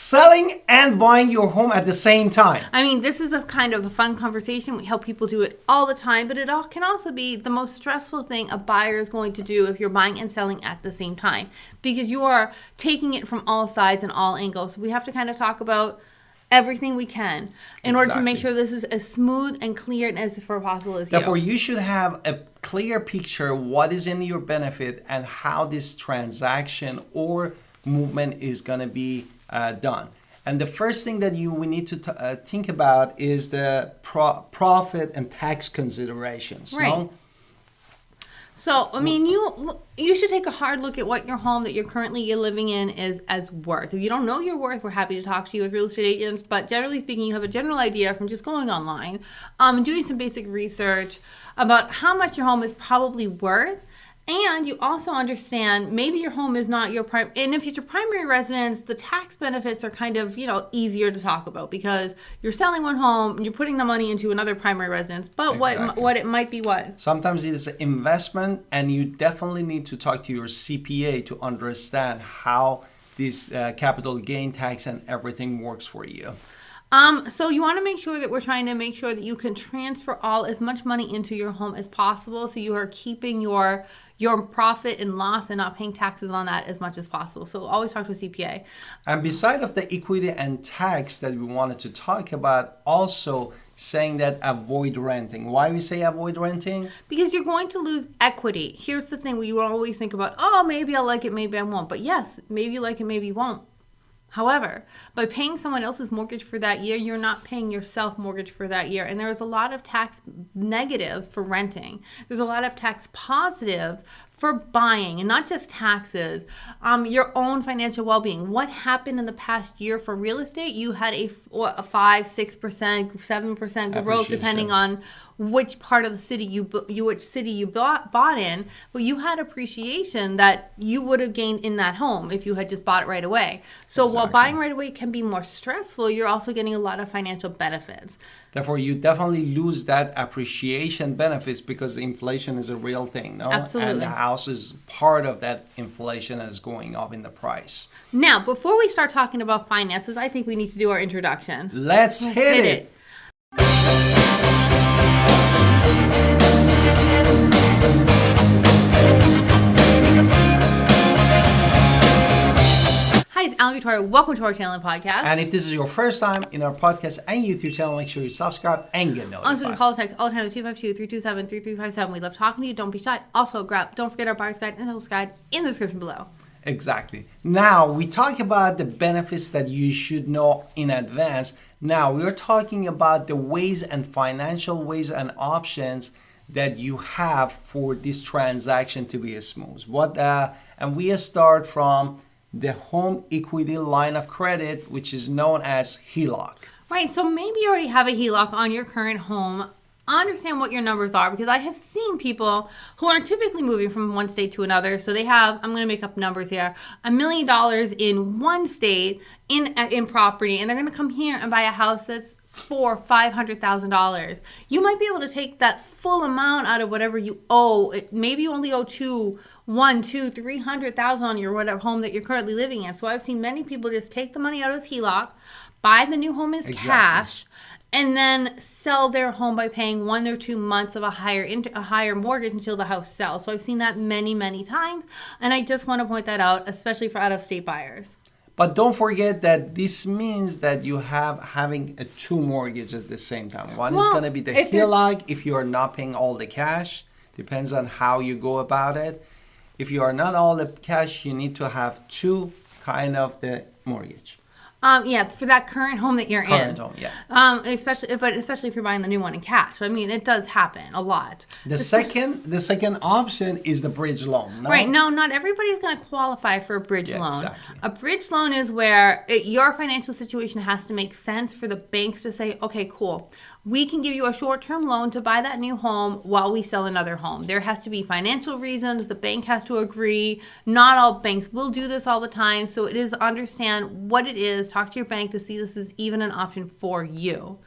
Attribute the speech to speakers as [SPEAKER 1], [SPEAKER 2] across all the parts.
[SPEAKER 1] Selling and buying your home at the same time.
[SPEAKER 2] I mean, this is a kind of a fun conversation. We help people do it all the time, but it all can also be the most stressful thing a buyer is going to do if you're buying and selling at the same time, because you are taking it from all sides and all angles. So we have to kind of talk about everything we can in order to make sure this is as smooth and clear and as possible as
[SPEAKER 1] Therefore, you should have a clear picture what is in your benefit and how this transaction or movement is going to be done. And the first thing that we need to think about is the profit and tax considerations.
[SPEAKER 2] Right.
[SPEAKER 1] No?
[SPEAKER 2] So, I mean, you should take a hard look at what your home that you're currently living in is as worth. If you don't know your worth, we're happy to talk to you as real estate agents. But generally speaking, you have a general idea from just going online, and doing some basic research about how much your home is probably worth. And you also understand maybe your home is not your prime, and if it's your primary residence, the tax benefits are kind of, easier to talk about because you're selling one home and you're putting the money into another primary residence. But
[SPEAKER 1] Exactly.
[SPEAKER 2] what it might be what?
[SPEAKER 1] Sometimes it is an investment, and you definitely need to talk to your CPA to understand how this capital gain tax and everything works for you.
[SPEAKER 2] So you want to make sure that we're trying to make sure that you can transfer as much money into your home as possible, so you are keeping your profit and loss and not paying taxes on that as much as possible. So always talk to a CPA.
[SPEAKER 1] And beside of the equity and tax that we wanted to talk about, also saying that avoid renting. Why we say avoid renting?
[SPEAKER 2] Because you're going to lose equity. Here's the thing, we always think about, maybe I'll like it, maybe I won't. But yes, maybe you like it, maybe you won't. However, by paying someone else's mortgage for that year, you're not paying yourself mortgage for that year. And there's a lot of tax negatives for renting. There's a lot of tax positives for buying, and not just taxes, your own financial well-being. What happened in the past year for real estate? You had a 5%, 6%, 7% growth, depending on which part of the city which city you bought in, but you had appreciation that you would have gained in that home if you had just bought it right away. So While buying right away can be more stressful, you're also getting a lot of financial benefits.
[SPEAKER 1] Therefore, you definitely lose that appreciation benefits because the inflation is a real thing, no?
[SPEAKER 2] Absolutely.
[SPEAKER 1] And the house is part of that inflation that is going up in the price.
[SPEAKER 2] Now, before we start talking about finances, I think we need to do our introduction.
[SPEAKER 1] Let's hit it.
[SPEAKER 2] Hi, it's Alan Victoria. Welcome to our channel and podcast.
[SPEAKER 1] And if this is your first time in our podcast and YouTube channel, make sure you subscribe and get notified.
[SPEAKER 2] Also, you can call or text all the time at 252-327-3357. We love talking to you. Don't be shy. Also, don't forget our buyer's guide and sales guide in the description below.
[SPEAKER 1] Exactly. Now, we talk about the benefits that you should know in advance. Now, we're talking about the ways and financial ways and options that you have for this transaction to be smooth. And we start from the home equity line of credit, which is known as HELOC.
[SPEAKER 2] Right, so maybe you already have a HELOC on your current home. Understand what your numbers are, because I have seen people who are typically moving from one state to another. So they have, I'm going to make up numbers here, $1 million in one state in property, and they're going to come here and buy a house that's $500,000. You might be able to take that full amount out of whatever you owe. Maybe you only owe $300,000 on your whatever home that you're currently living in. So I've seen many people just take the money out of this HELOC, buy the new home as cash, and then sell their home by paying 1 or 2 months of a higher mortgage until the house sells. So I've seen that many, many times, and I just want to point that out, especially for out-of-state buyers.
[SPEAKER 1] But don't forget that this means that you having 2 mortgages at the same time. One is going to be the HELOC if you are not paying all the cash. Depends on how you go about it. If you are not all the cash, you need to have 2 kind of the mortgage.
[SPEAKER 2] For that current home that you're in.
[SPEAKER 1] Current home, yeah.
[SPEAKER 2] Especially if you're buying the new one in cash. I mean, it does happen a lot.
[SPEAKER 1] The second option is the bridge loan. No?
[SPEAKER 2] Right. No, not everybody's going to qualify for a bridge loan.
[SPEAKER 1] Exactly.
[SPEAKER 2] A bridge loan is where your financial situation has to make sense for the banks to say, okay, cool. We can give you a short-term loan to buy that new home while we sell another home. There has to be financial reasons. The bank has to agree. Not all banks will do this all the time. So it is understand what it is. Talk to your bank to see this is even an option for you.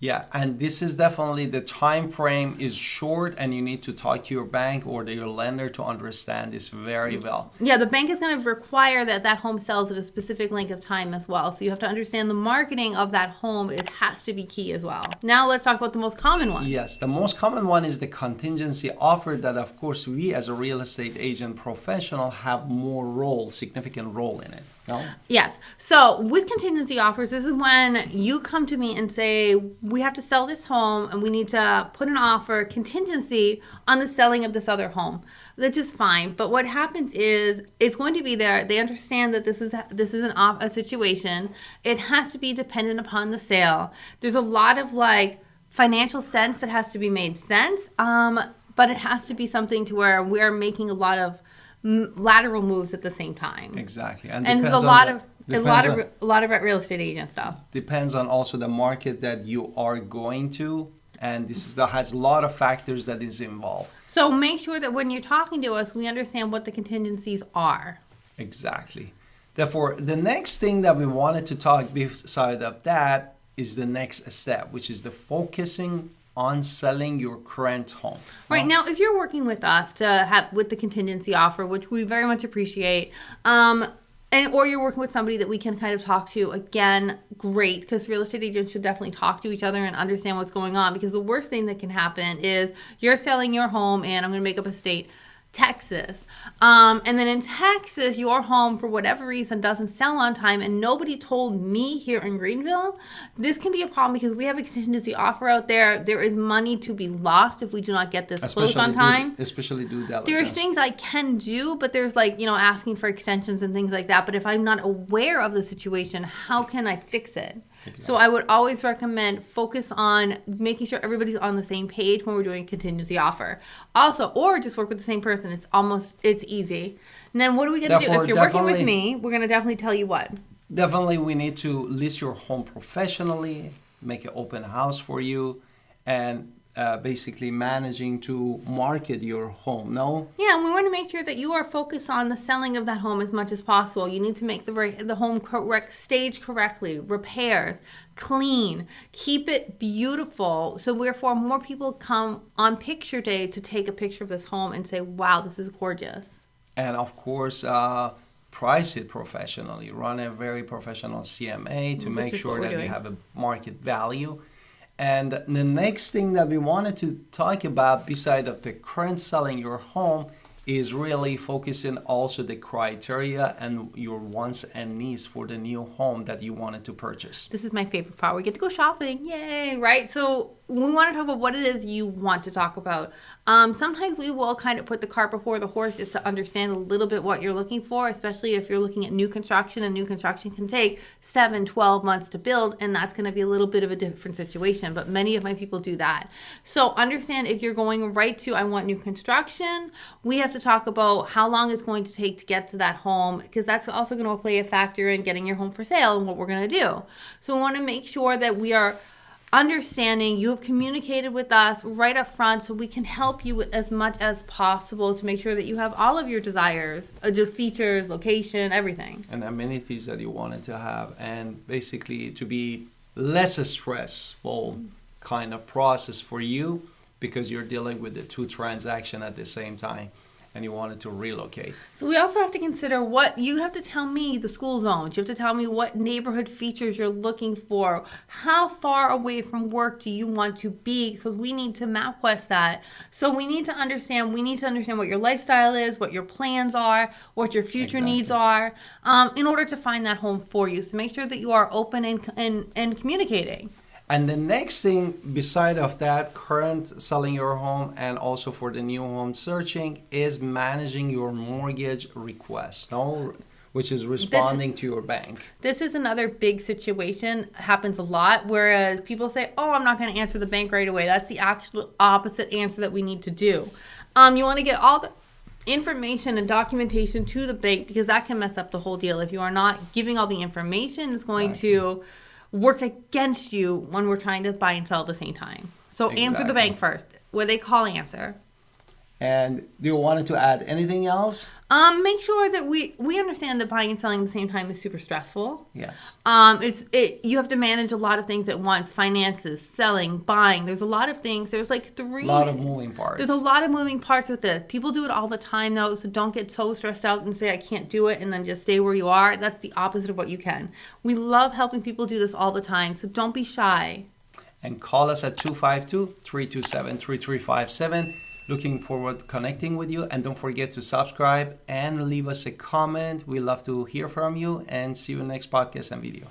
[SPEAKER 1] Yeah, and this is definitely the time frame is short, and you need to talk to your bank or your lender to understand this very well.
[SPEAKER 2] Yeah, the bank is going to require that that home sells at a specific length of time as well. So you have to understand the marketing of that home. It has to be key as well. Now let's talk about the most common one.
[SPEAKER 1] Yes, the most common one is the contingency offer that, of course, we as a real estate agent professional have more role, significant role in it. No?
[SPEAKER 2] Yes. So with contingency offers, this is when you come to me and say, we have to sell this home and we need to put an offer contingency on the selling of this other home. That's just fine. But what happens is it's going to be there. They understand that this is a situation. It has to be dependent upon the sale. There's a lot of like financial sense that has to be made sense. But it has to be something to where we're making a lot of lateral moves at the same time.
[SPEAKER 1] Exactly,
[SPEAKER 2] and there's a lot of real estate agent stuff.
[SPEAKER 1] Depends on also the market that you are going to, and has a lot of factors that is involved.
[SPEAKER 2] So make sure that when you're talking to us, we understand what the contingencies are.
[SPEAKER 1] Exactly. Therefore, the next thing that we wanted to talk beside of that is the next step, which is the focusing on selling your current home.
[SPEAKER 2] Right. Now, if you're working with us with the contingency offer, which we very much appreciate, or you're working with somebody that we can kind of talk to, again, great, because real estate agents should definitely talk to each other and understand what's going on, because the worst thing that can happen is you're selling your home, and I'm going to make up a state, Texas. And then in Texas, your home, for whatever reason, doesn't sell on time, and nobody told me here in Greenville. This can be a problem because we have a contingency offer out there. There is money to be lost if we do not get this closed on time.
[SPEAKER 1] Especially due diligence.
[SPEAKER 2] There's things I can do, but there's like, asking for extensions and things like that. But if I'm not aware of the situation, how can I fix it? Exactly. So I would always recommend focus on making sure everybody's on the same page when we're doing a contingency offer. Also, or just work with the same person. It's easy. And then what are we going to do? If you're working with me, we're going to definitely tell you what.
[SPEAKER 1] Definitely we need to list your home professionally, make an open house for you, and basically managing to market your home. No?
[SPEAKER 2] Yeah, and we want to make sure that you are focused on the selling of that home as much as possible. You need to make the home stage correctly, repairs, clean, keep it beautiful. So therefore, more people come on picture day to take a picture of this home and say, wow, this is gorgeous.
[SPEAKER 1] And of course, price it professionally. Run a very professional CMA to make sure that you have a market value. And the next thing that we wanted to talk about, beside of the current selling your home, is really focusing also the criteria and your wants and needs for the new home that you wanted to purchase.
[SPEAKER 2] This is my favorite part. We get to go shopping. Yay, right? So we want to talk about what it is you want to talk about. Sometimes we will kind of put the cart before the horse just to understand a little bit what you're looking for, especially if you're looking at new construction, and new construction can take 7-12 months to build, and that's going to be a little bit of a different situation, but many of my people do that. So understand, if you're going right to, I want new construction, we have to talk about how long it's going to take to get to that home, because that's also going to play a factor in getting your home for sale and what we're going to do. So we want to make sure that we are understanding you have communicated with us right up front, so we can help you as much as possible to make sure that you have all of your desires, just features, location, everything.
[SPEAKER 1] And amenities that you wanted to have, and basically to be less stressful kind of process for you, because you're dealing with the two transactions at the same time, and you wanted to relocate.
[SPEAKER 2] So we also have to consider what you have to tell me, the school zones. You have to tell me what neighborhood features you're looking for. How far away from work do you want to be? Because we need to MapQuest that. So we need to understand what your lifestyle is, what your plans are, what your future needs are, in order to find that home for you. So make sure that you are open and communicating.
[SPEAKER 1] And the next thing beside of that, current selling your home and also for the new home searching, is managing your mortgage request, which is responding to your bank. This
[SPEAKER 2] is another big situation. Happens a lot, whereas people say, oh, I'm not going to answer the bank right away. That's the actual opposite answer that we need to do. You want to get all the information and documentation to the bank, because that can mess up the whole deal. If you are not giving all the information, it's going to work against you when we're trying to buy and sell at the same time. So answer the bank first. What they call answer.
[SPEAKER 1] And do you want to add anything else?
[SPEAKER 2] Make sure that we understand that buying and selling at the same time is super stressful.
[SPEAKER 1] Yes.
[SPEAKER 2] You have to manage a lot of things at once: finances, selling, buying. There's a lot of things. There's like
[SPEAKER 1] A lot of moving parts.
[SPEAKER 2] There's a lot of moving parts with this. People do it all the time though, so don't get so stressed out and say I can't do it and then just stay where you are. That's the opposite of what you can. We love helping people do this all the time, so don't be shy.
[SPEAKER 1] And call us at 252-327-3357. Looking forward to connecting with you. And don't forget to subscribe and leave us a comment. We love to hear from you, and see you in the next podcast and video.